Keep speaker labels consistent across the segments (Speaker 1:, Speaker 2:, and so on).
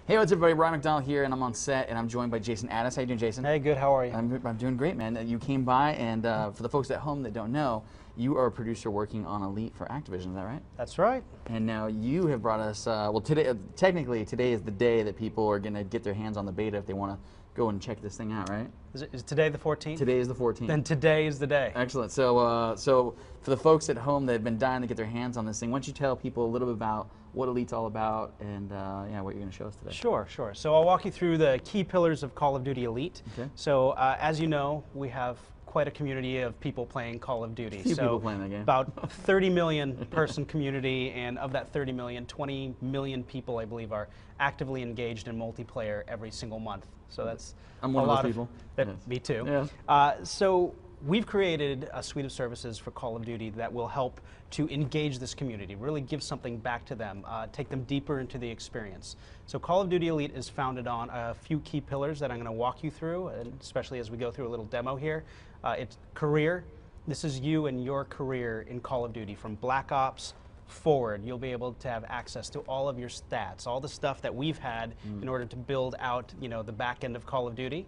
Speaker 1: Hey, what's up, everybody? Brian McDonald here, and I'm on set, and I'm joined by Jason Addis. How you doing, Jason?
Speaker 2: Hey, good. How are you?
Speaker 1: I'm doing great, man. You came by, and for the folks at home that don't know, you are a producer working on Elite for Activision. Is that right?
Speaker 2: That's right.
Speaker 1: And now you have brought us. Well, today, technically, today is the day that people are going to get their hands on the beta if they want to go and check this thing out, right?
Speaker 2: Is today the 14th?
Speaker 1: Today is the 14th.
Speaker 2: Then today is the day.
Speaker 1: Excellent. So for the folks at home that have been dying to get their hands on this thing, why don't you tell people a little bit about what Elite's all about and yeah, what you're going to show us today?
Speaker 2: Sure. So I'll walk you through the key pillars of Call of Duty Elite.
Speaker 1: Okay.
Speaker 2: So as you know, we have quite a community of people playing Call of Duty.
Speaker 1: Few people playing that game.
Speaker 2: About 30 million person community, and of that 30 million, 20 million people, I believe, are actively engaged in multiplayer every single month. So that's
Speaker 1: I'm one
Speaker 2: a
Speaker 1: of
Speaker 2: lot
Speaker 1: those people.
Speaker 2: Yes. Me too. Yeah. So we've created a suite of services for Call of Duty that will help to engage this community, really give something back to them, take them deeper into the experience. So Call of Duty Elite is founded on a few key pillars that I'm going to walk you through, and especially as we go through a little demo here. It's career. This is you and your career in Call of Duty. From Black Ops forward, you'll be able to have access to all of your stats, all the stuff that we've had in order to build out, the back end of Call of Duty.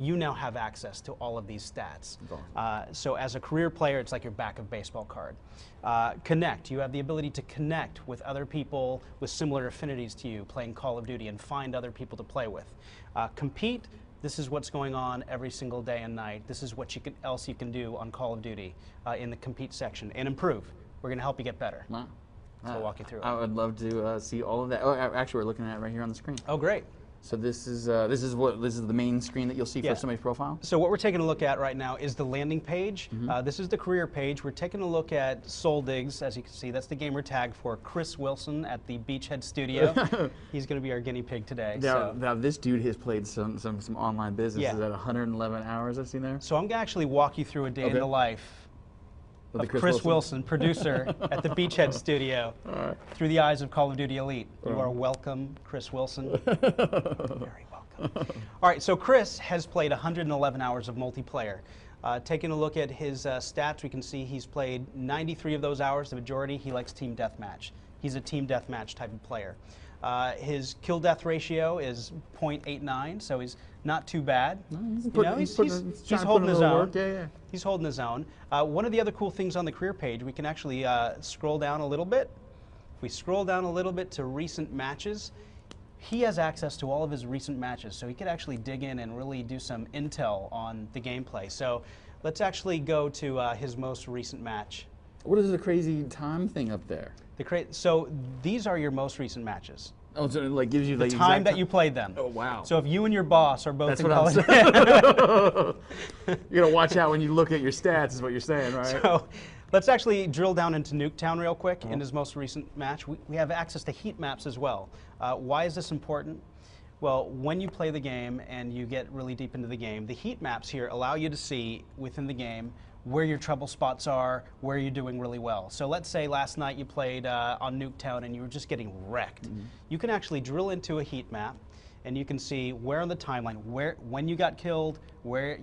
Speaker 2: You now have access to all of these stats. So as a career player, it's like your back of baseball card. Connect. You have the ability to connect with other people with similar affinities to you playing Call of Duty and find other people to play with. Compete. This is what's going on every single day and night. This is what else you can do on Call of Duty in the compete section. And improve. We're going to help you get better.
Speaker 1: Wow.
Speaker 2: So I'll walk you through it.
Speaker 1: I would love to see all of that. Oh, actually, we're looking at it right here on the screen.
Speaker 2: Oh, great.
Speaker 1: So this is the main screen that you'll see for somebody's profile?
Speaker 2: So what we're taking a look at right now is the landing page. This is the career page. We're taking a look at Soul Diggs, as you can see. That's the gamer tag for Chris Wilson at the Beachhead Studio. He's going to be our guinea pig today.
Speaker 1: Now this dude has played some online businesses at 111 hours I've seen there.
Speaker 2: So I'm going to actually walk you through a day in the life of Chris Wilson, producer at the Beachhead Studio, through the eyes of Call of Duty Elite. You are welcome, Chris Wilson. Very welcome. All right, so Chris has played 111 hours of multiplayer. Taking a look at his stats, we can see he's played 93 of those hours. The majority, he likes team deathmatch. He's a team deathmatch type of player. His kill-death ratio is 0.89, so he's not too bad. He's holding his own. He's holding his own. One of the other cool things on the career page, we can actually scroll down a little bit. If we scroll down a little bit to recent matches, he has access to all of his recent matches, so he could actually dig in and really do some intel on the gameplay. So let's actually go to his most recent match.
Speaker 1: What is the crazy time thing up there?
Speaker 2: So these are your most recent matches.
Speaker 1: Oh, so it like gives you
Speaker 2: the time that you played them.
Speaker 1: Oh, wow.
Speaker 2: So if you and your boss are both in college.
Speaker 1: You gotta watch out when you look at your stats is what you're saying, right?
Speaker 2: So let's actually drill down into Nuketown real quick in his most recent match. We have access to heat maps as well. Why is this important? Well, when you play the game and you get really deep into the game, the heat maps here allow you to see within the game where your trouble spots are, where you're doing really well. So let's say last night you played on Nuketown and you were just getting wrecked. You can actually drill into a heat map and you can see where on the timeline, when you got killed, where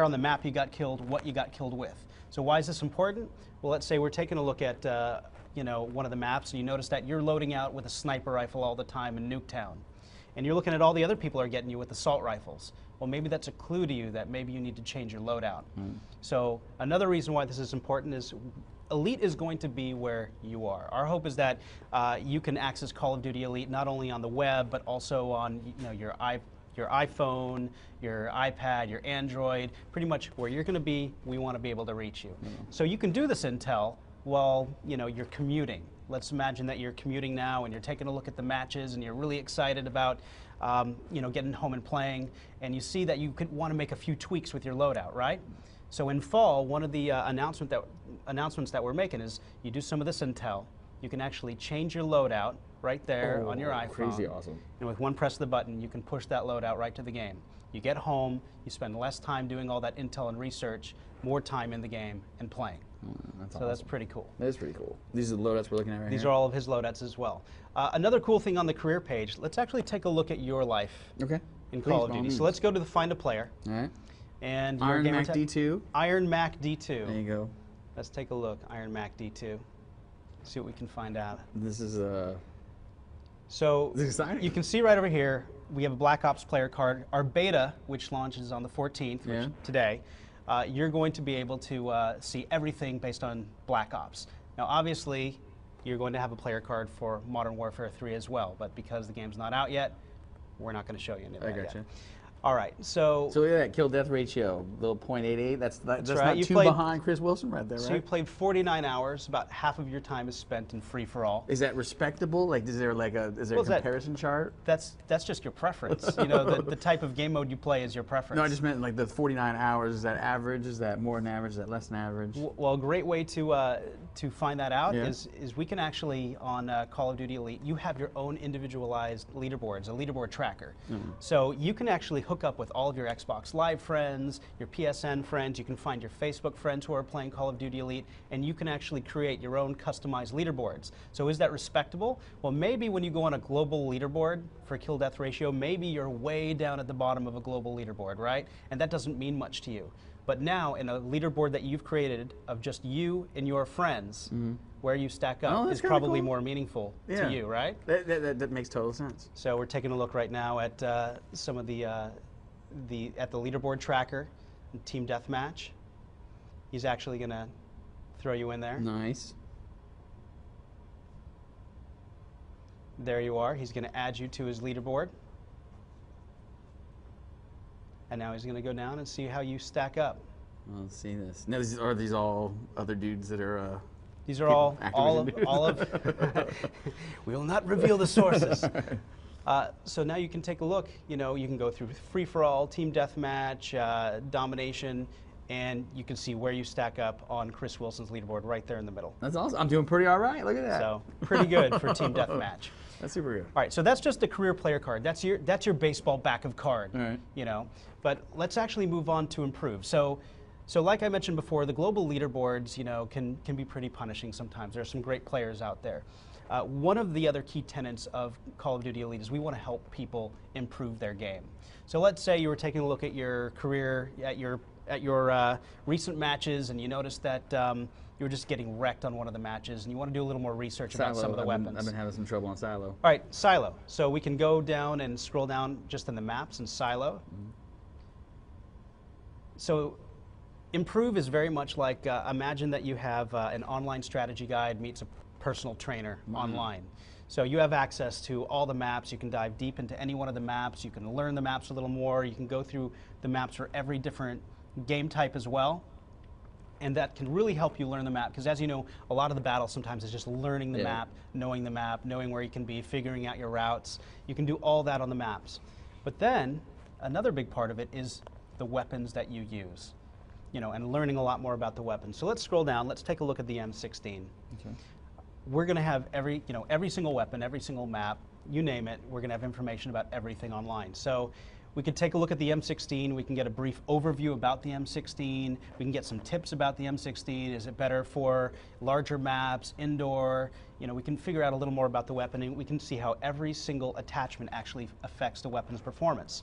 Speaker 2: on the map you got killed, what you got killed with. So why is this important? Well, let's say we're taking a look at one of the maps and you notice that you're loading out with a sniper rifle all the time in Nuketown. And you're looking at all the other people are getting you with assault rifles. Well, maybe that's a clue to you that maybe you need to change your loadout. So another reason why this is important is Elite is going to be where you are. Our hope is that you can access Call of Duty Elite not only on the web, but also on your iPhone, your iPad, your Android, pretty much where you're going to be, we want to be able to reach you. So you can do this intel while you're commuting. Let's imagine that you're commuting now and you're taking a look at the matches and you're really excited about getting home and playing, and you see that you could want to make a few tweaks with your loadout, right? So in fall, one of the announcements that we're making is you do some of this intel. You can actually change your loadout right there on your iPhone.
Speaker 1: Crazy awesome.
Speaker 2: And with one press of the button, you can push that loadout right to the game. You get home, you spend less time doing all that intel and research, more time in the game and playing.
Speaker 1: That's
Speaker 2: awesome. That's pretty cool.
Speaker 1: That is pretty cool. These are the loadouts we're looking at right here.
Speaker 2: These are all of his loadouts as well. Another cool thing on the career page, let's actually take a look at your life in Call of Duty. So let's go to the Find a Player.
Speaker 1: All right.
Speaker 2: And
Speaker 1: Iron Mac D2.
Speaker 2: Iron Mac D2.
Speaker 1: There you go.
Speaker 2: Let's take a look. Iron Mac D2. See what we can find out.
Speaker 1: This is
Speaker 2: So
Speaker 1: This is exciting.
Speaker 2: you can see right over here, we have a Black Ops player card. Our beta, which launches on the 14th, which today, you're going to be able to see everything based on Black Ops. Now, obviously, you're going to have a player card for Modern Warfare 3 as well, but because the game's not out yet, we're not going to show you any of that
Speaker 1: I gotcha.
Speaker 2: yet. All right, so
Speaker 1: look at that kill-death ratio, little .88. That's
Speaker 2: right.
Speaker 1: not
Speaker 2: You
Speaker 1: too
Speaker 2: played-
Speaker 1: behind Chris Wilson right there, right?
Speaker 2: so you played 49 hours. About half of your time is spent in free-for-all.
Speaker 1: Is that respectable? Like, is there a
Speaker 2: Well,
Speaker 1: comparison chart?
Speaker 2: That's just your preference. You know, the type of game mode you play is your preference.
Speaker 1: No, I just meant like the 49 hours. Is that average? Is that more than average? Is that less than average?
Speaker 2: Well, a great way to find that out
Speaker 1: Yeah.
Speaker 2: is we can actually, on Call of Duty Elite, you have your own individualized leaderboards, a leaderboard tracker. So you can actually hook up with all of your Xbox Live friends, your PSN friends, you can find your Facebook friends who are playing Call of Duty Elite, and you can actually create your own customized leaderboards. So is that respectable? Well, maybe when you go on a global leaderboard for kill-death ratio, maybe you're way down at the bottom of a global leaderboard, right? And that doesn't mean much to you. But now, in a leaderboard that you've created of just you and your friends, where you stack up
Speaker 1: that's
Speaker 2: is
Speaker 1: kinda
Speaker 2: probably
Speaker 1: cool.
Speaker 2: more meaningful
Speaker 1: Yeah.
Speaker 2: to you, right?
Speaker 1: That makes total sense.
Speaker 2: So we're taking a look right now at some of the leaderboard tracker, Team Deathmatch. He's actually going to throw you in there.
Speaker 1: Nice.
Speaker 2: There you are. He's going to add you to his leaderboard. And now he's going to go down and see how you stack up.
Speaker 1: Well, let's see this. Now, are these all other dudes that are?
Speaker 2: These are all
Speaker 1: Activision
Speaker 2: of. We will not reveal the sources. So now you can take a look. You know, you can go through free for all, team deathmatch, domination, and you can see where you stack up on Chris Wilson's leaderboard right there in the middle.
Speaker 1: That's awesome. I'm doing pretty all right. Look at that.
Speaker 2: So pretty good for team deathmatch.
Speaker 1: That's super good.
Speaker 2: All right, so that's just the career player card. That's your baseball back of card.
Speaker 1: All right.
Speaker 2: You know, but let's actually move on to improve. So like I mentioned before, the global leaderboards, you know, can be pretty punishing sometimes. There are some great players out there. One of the other key tenets of Call of Duty Elite is we want to help people improve their game. So let's say you were taking a look at your career, at your recent matches, and you noticed that you were just getting wrecked on one of the matches, and you want to do a little more research about some of the weapons.
Speaker 1: I've been having some trouble on Silo.
Speaker 2: All right, Silo. So we can go down and scroll down just in the maps in Silo. So improve is very much like, imagine that you have an online strategy guide meets a personal trainer online. So you have access to all the maps. You can dive deep into any one of the maps. You can learn the maps a little more. You can go through the maps for every different game type as well. And that can really help you learn the map, because as you know, a lot of the battle sometimes is just learning the map, knowing where you can be, figuring out your routes. You can do all that on the maps. But then another big part of it is the weapons that you use, you know, and learning a lot more about the weapons. So let's scroll down. Let's take a look at the M16.
Speaker 1: Okay.
Speaker 2: We're going to have every single weapon, every single map, you name it. We're going to have information about everything online. So we could take a look at the M16. We can get a brief overview about the M16. We can get some tips about the M16. Is it better for larger maps, indoor? You know, we can figure out a little more about the weapon, and we can see how every single attachment actually affects the weapon's performance.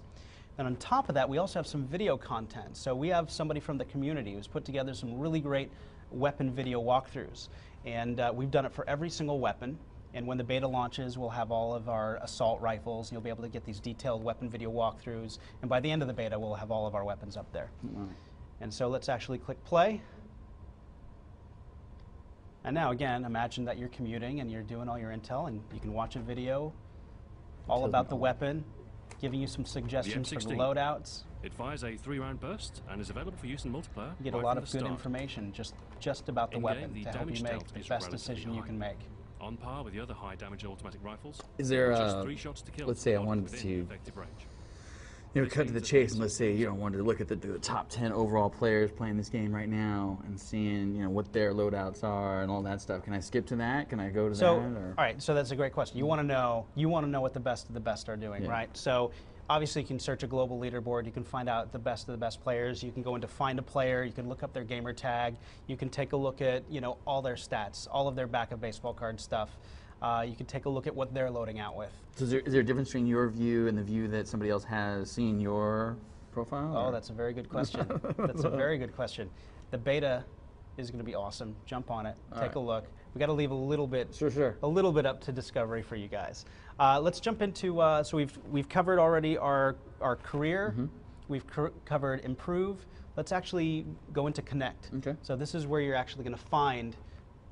Speaker 2: And on top of that, we also have some video content. So we have somebody from the community who's put together some really great weapon video walkthroughs. And we've done it for every single weapon. And when the beta launches, we'll have all of our assault rifles. You'll be able to get these detailed weapon video walkthroughs. And by the end of the beta, we'll have all of our weapons up there. And so let's actually click play. And now, again, imagine that you're commuting and you're doing all your intel, and you can watch a video all about the weapon, giving you some suggestions for the loadouts.
Speaker 3: It fires a 3-round burst and is available for use in multiplayer.
Speaker 2: You get a lot of good information just about the weapon to help you make the best decision you can make.
Speaker 3: On par with the other high damage automatic rifles.
Speaker 1: Is there
Speaker 3: just 3 shots to kill.
Speaker 1: Let's say I wanted to, cut to the chase, and let's say wanted to look at the top 10 overall players playing this game right now and seeing what their loadouts are and all that stuff. Can I skip to that? Can I go to that?
Speaker 2: All right, so that's a great question. You want to know what the best of the best are doing, right? So obviously you can search a global leaderboard. You can find out the best of the best players. You can go into find a player. You can look up their gamer tag. You can take a look at all their stats, all of their back of baseball card stuff. You can take a look at what they're loading out with.
Speaker 1: So is there a difference between your view and the view that somebody else has seen your profile?
Speaker 2: Oh, that's a very good question. That's a very good question. The beta is going to be awesome. Jump on it. Take a look. We got to leave a little bit,
Speaker 1: Sure.
Speaker 2: a little bit up to discovery for you guys. Let's jump into. So we've covered already our career. We've covered improve. Let's actually go into connect.
Speaker 1: Okay.
Speaker 2: So this is where you're actually going to find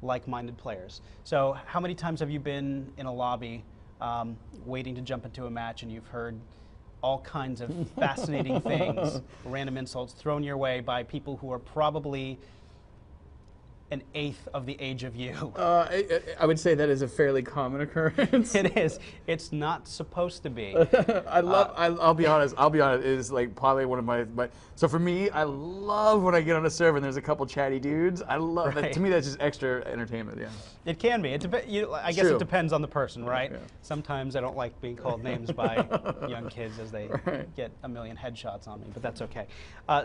Speaker 2: like-minded players. So how many times have you been in a lobby waiting to jump into a match and you've heard all kinds of fascinating things, random insults thrown your way by people who are probably an eighth of the age of you?
Speaker 1: I would say that is a fairly common occurrence.
Speaker 2: It is. It's not supposed to be.
Speaker 1: I'll be honest. It is like probably one of my. So for me, I love when I get on a server and there's a couple chatty dudes. I love that.
Speaker 2: Right.
Speaker 1: To me, that's just extra entertainment. Yeah.
Speaker 2: It can be. I guess
Speaker 1: True.
Speaker 2: it depends on the person, right?
Speaker 1: Yeah.
Speaker 2: Sometimes I don't like being called names by young kids as they get a million headshots on me, but that's okay.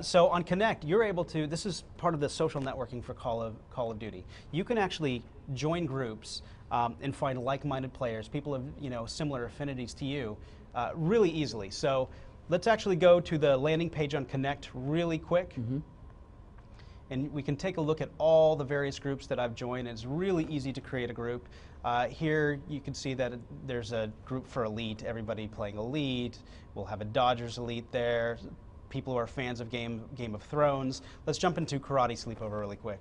Speaker 2: So on Connect, you're able to. This is part of the social networking for Call of Duty. You can actually join groups and find like-minded players, people of similar affinities to you, really easily. So let's actually go to the landing page on Connect really quick. And we can take a look at all the various groups that I've joined. It's really easy to create a group. Here you can see that there's a group for Elite, everybody playing Elite. We'll have a Dodgers Elite there, people who are fans of Game of Thrones. Let's jump into Karate Sleepover really quick.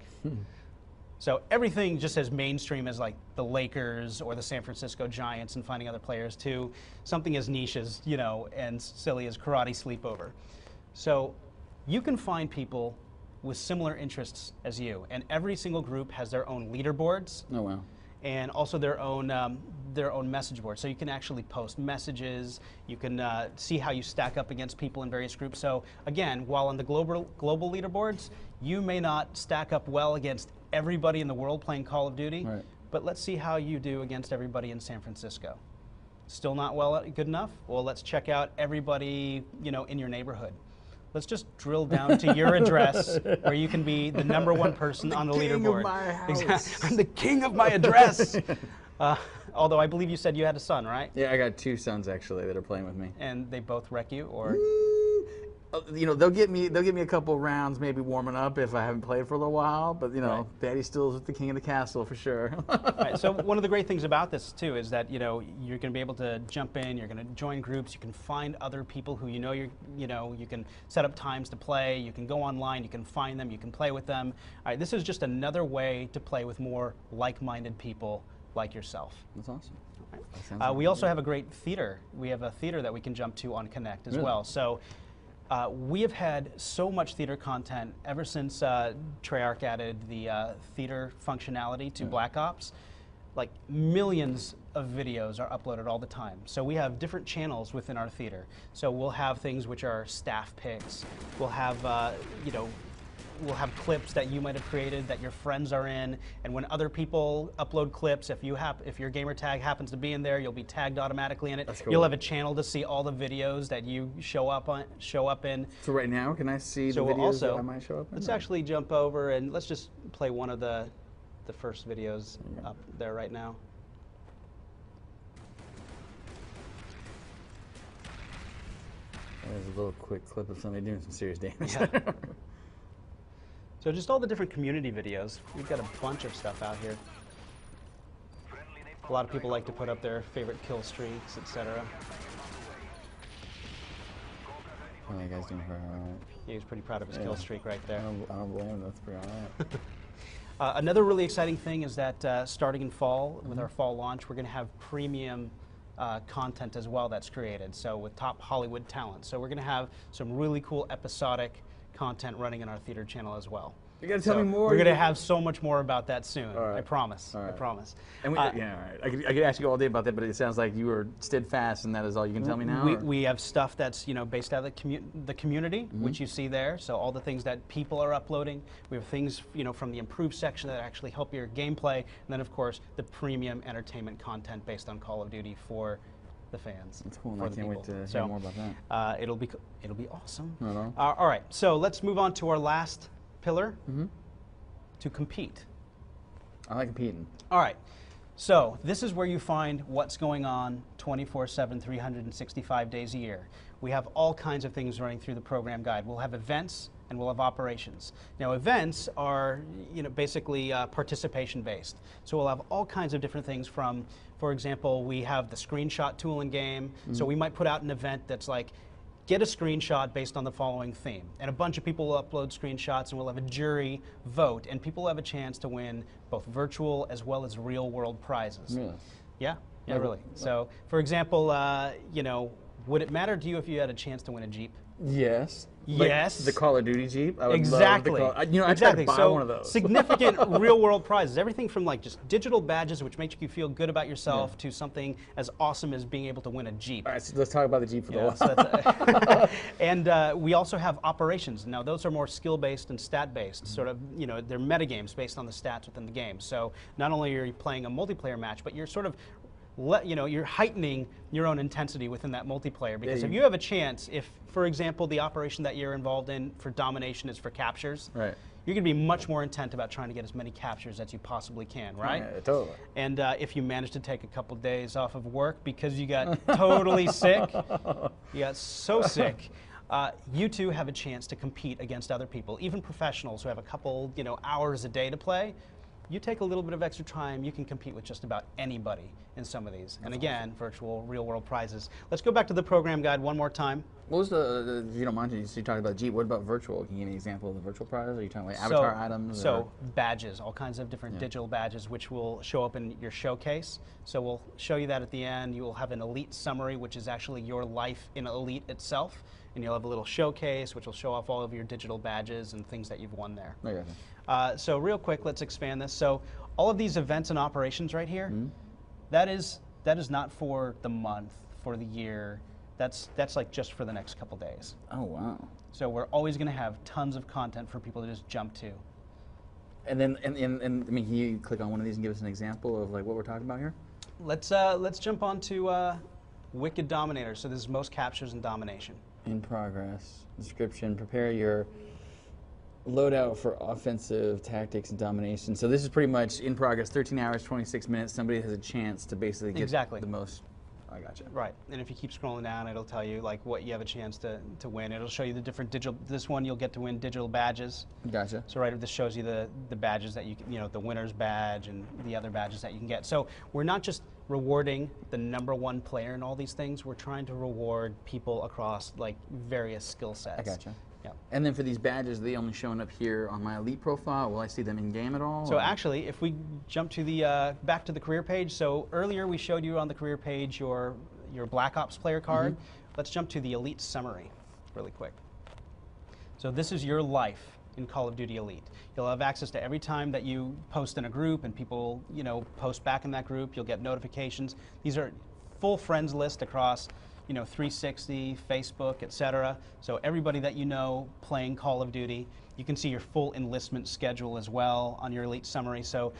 Speaker 2: So everything just as mainstream as like the Lakers or the San Francisco Giants and finding other players to something as niche as, and silly as Karate Sleepover. So you can find people with similar interests as you, and every single group has their own leaderboards.
Speaker 1: Oh wow.
Speaker 2: And also their own message board. So you can actually post messages. You can see how you stack up against people in various groups. So again, while on the global leaderboards, you may not stack up well against everybody in the world playing Call of Duty,
Speaker 1: Right.
Speaker 2: but let's see how you do against everybody in San Francisco. Still not good enough? Well, let's check out everybody in your neighborhood. Let's just drill down to your address where you can be the #1 person on the leaderboard. Exactly. I'm the king of my address. Although I believe you said you had a son, right?
Speaker 1: Yeah, I got 2 sons actually that are playing with me.
Speaker 2: And they both wreck you, or?
Speaker 1: They'll get me a couple rounds, maybe warming up if I haven't played for a little while. But
Speaker 2: Right.
Speaker 1: Daddy still is the king of the castle for sure.
Speaker 2: Right, so one of the great things about this too is that you're going to be able to jump in, you're going to join groups, you can find other people who you can set up times to play, you can go online, you can find them, you can play with them. All right, this is just another way to play with more like-minded people like yourself.
Speaker 1: That's awesome.
Speaker 2: Right.
Speaker 1: That sounds like
Speaker 2: We
Speaker 1: a
Speaker 2: also
Speaker 1: good-
Speaker 2: have a great theater. We have a theater that we can jump to on Connect as
Speaker 1: Really?
Speaker 2: well. So we have had so much theater content ever since Treyarch added the theater functionality to Black Ops. Like millions of videos are uploaded all the time. So we have different channels within our theater. So we'll have things which are staff picks. We'll have we'll have clips that you might have created that your friends are in, and when other people upload clips, if your gamer tag happens to be in there, you'll be tagged automatically in it.
Speaker 1: That's cool.
Speaker 2: You'll have a channel to see all the videos that you show up in.
Speaker 1: So right now, can I see
Speaker 2: So
Speaker 1: the videos
Speaker 2: also,
Speaker 1: that I might show up in?
Speaker 2: let's
Speaker 1: or-
Speaker 2: actually jump over and let's just play one of the first videos up there right now.
Speaker 1: There's a little quick clip of somebody doing some serious damage.
Speaker 2: Yeah. So just all the different community videos. We've got a bunch of stuff out here. A lot of people like to put up their favorite kill streaks, etc.
Speaker 1: Oh, you guys doing pretty all right.
Speaker 2: He was pretty proud of his kill streak right there.
Speaker 1: I don't blame him. That's pretty all right.
Speaker 2: Another really exciting thing is that starting in fall, with our fall launch, we're going to have premium content as well that's created. So with top Hollywood talent. So we're going to have some really cool episodic content running in our theater channel as well.
Speaker 1: You gotta tell me more.
Speaker 2: We're going to have so much more about that soon.
Speaker 1: All right.
Speaker 2: I promise.
Speaker 1: All right.
Speaker 2: I promise.
Speaker 1: And yeah, all right. I could ask you all day about that, but it sounds like you were steadfast, and that is all you can tell me now.
Speaker 2: We have stuff that's based out of the community, which you see there. So all the things that people are uploading. We have things from the improved section that actually help your gameplay, and then of course the premium entertainment content based on Call of Duty for the fans.
Speaker 1: That's cool.
Speaker 2: for
Speaker 1: I
Speaker 2: the
Speaker 1: can't wait
Speaker 2: people.
Speaker 1: to hear more about that.
Speaker 2: It'll be awesome.
Speaker 1: Right on.
Speaker 2: All right, so let's move on to our last pillar. To compete.
Speaker 1: I like competing.
Speaker 2: All right. So this is where you find what's going on 24/7, 365 days a year. We have all kinds of things running through the program guide. We'll have events and we'll have operations. Now events are basically participation based. So we'll have all kinds of different things from, for example, we have the screenshot tool in game. So we might put out an event that's like, get a screenshot based on the following theme. And a bunch of people will upload screenshots and we'll have a jury vote and people will have a chance to win both virtual as well as real world prizes.
Speaker 1: Really?
Speaker 2: Yeah, really. So for example, would it matter to you if you had a chance to win a Jeep?
Speaker 1: Yes.
Speaker 2: Yes.
Speaker 1: Like the Call of Duty Jeep. I would
Speaker 2: Exactly.
Speaker 1: love the I tried to buy
Speaker 2: so
Speaker 1: one of those.
Speaker 2: significant real-world prizes. Everything from like just digital badges, which make you feel good about yourself, to something as awesome as being able to win a Jeep.
Speaker 1: All right, so let's talk about the Jeep for the
Speaker 2: Yeah,
Speaker 1: last.
Speaker 2: so and we also have operations. Now those are more skill-based and stat-based. Sort of, they're metagames based on the stats within the game. So not only are you playing a multiplayer match, but you're sort of you're heightening your own intensity within that multiplayer, because if you have a chance, if, for example, the operation that you're involved in for domination is for captures,
Speaker 1: Right.
Speaker 2: you're going to be much more intent about trying to get as many captures as you possibly can, right?
Speaker 1: Yeah, totally.
Speaker 2: And if you manage to take a couple days off of work because you got totally sick, you got so sick, you too have a chance to compete against other people, even professionals who have a couple hours a day to play. You take a little bit of extra time, you can compete with just about anybody in some of these. And again, virtual, real-world prizes. Let's go back to the program guide one more time.
Speaker 1: What was if you don't mind, you talked about Jeep. What about virtual? Can you give me an example of the virtual prize? Are you talking like avatar items?
Speaker 2: So badges, all kinds of different digital badges, which will show up in your showcase. So we'll show you that at the end. You will have an Elite summary, which is actually your life in Elite itself. And you'll have a little showcase, which will show off all of your digital badges and things that you've won there.
Speaker 1: I gotcha.
Speaker 2: So real quick, let's expand this. So all of these events and operations right here, that is not for the month, for the year. That's like just for the next couple days.
Speaker 1: Oh, wow.
Speaker 2: So we're always going to have tons of content for people to just jump to.
Speaker 1: And then, I mean, can you click on one of these and give us an example of like what we're talking about here?
Speaker 2: Let's jump on to Wicked Dominator. So this is most captures and domination.
Speaker 1: In progress. Description, prepare your loadout for offensive tactics and domination. So this is pretty much in progress, 13 hours, 26 minutes. Somebody has a chance to basically get the most. I gotcha.
Speaker 2: Right, and if you keep scrolling down, it'll tell you like what you have a chance to win. It'll show you the different digital, this one you'll get to win digital badges.
Speaker 1: Gotcha.
Speaker 2: So right, this shows you the badges that you can, the winner's badge and the other badges that you can get. So we're not just rewarding the #1 player in all these things, we're trying to reward people across like various skill sets.
Speaker 1: I gotcha.
Speaker 2: Yeah.
Speaker 1: And then for these badges, are they only showing up here on my Elite profile? Will I see them in game at all?
Speaker 2: So actually, if we jump to the back to the career page, so earlier we showed you on the career page your Black Ops player card. Let's jump to the Elite summary really quick. So this is your life in Call of Duty Elite. You'll have access to every time that you post in a group and people post back in that group. You'll get notifications. These are full friends list across 360, Facebook, etc. So everybody that you know playing Call of Duty. You can see your full enlistment schedule as well on your Elite summary. So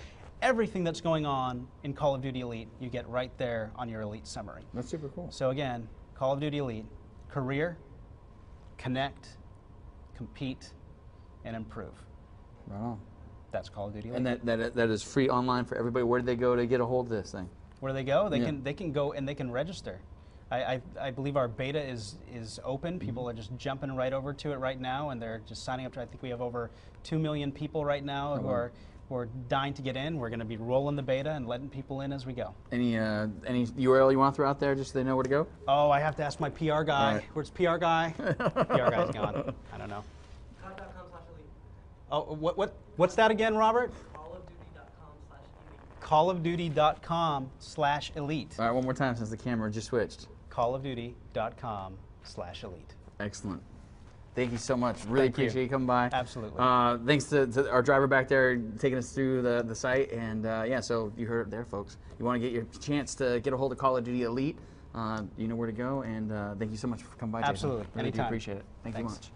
Speaker 2: everything that's going on in Call of Duty Elite, you get right there on your Elite summary.
Speaker 1: That's super cool.
Speaker 2: So again, Call of Duty Elite, career, connect, compete, and improve.
Speaker 1: Right on.
Speaker 2: That's Call of Duty Elite.
Speaker 1: And that is free online for everybody. Where do they go to get a hold of this thing?
Speaker 2: Where do they go? They can go and they can register. I believe our beta is open. People are just jumping right over to it right now, and they're just signing up to. I think we have over 2 million people right now who are dying to get in. We're going to be rolling the beta and letting people in as we go. Any
Speaker 1: URL you want to throw out there just so they know where to go?
Speaker 2: Oh, I have to ask my PR guy.
Speaker 1: Right.
Speaker 2: Where's PR guy? PR guy's gone. I don't know.
Speaker 4: COD.com/elite.
Speaker 2: Oh, what's that again, Robert?
Speaker 4: CallofDuty.com/elite.
Speaker 2: CallofDuty.com/elite.
Speaker 1: All right, one more time since the camera just switched.
Speaker 2: CallofDuty.com/elite.
Speaker 1: Excellent. Thank you so much. Really appreciate you coming by.
Speaker 2: Absolutely.
Speaker 1: Thanks to our driver back there taking us through the site. And yeah, so you heard it there, folks. You want to get your chance to get a hold of Call of Duty Elite, you know where to go. And thank you so much for coming by, Jason.
Speaker 2: Absolutely.
Speaker 1: Really do
Speaker 2: Anytime.
Speaker 1: appreciate it. Thank you
Speaker 2: Thanks.
Speaker 1: much.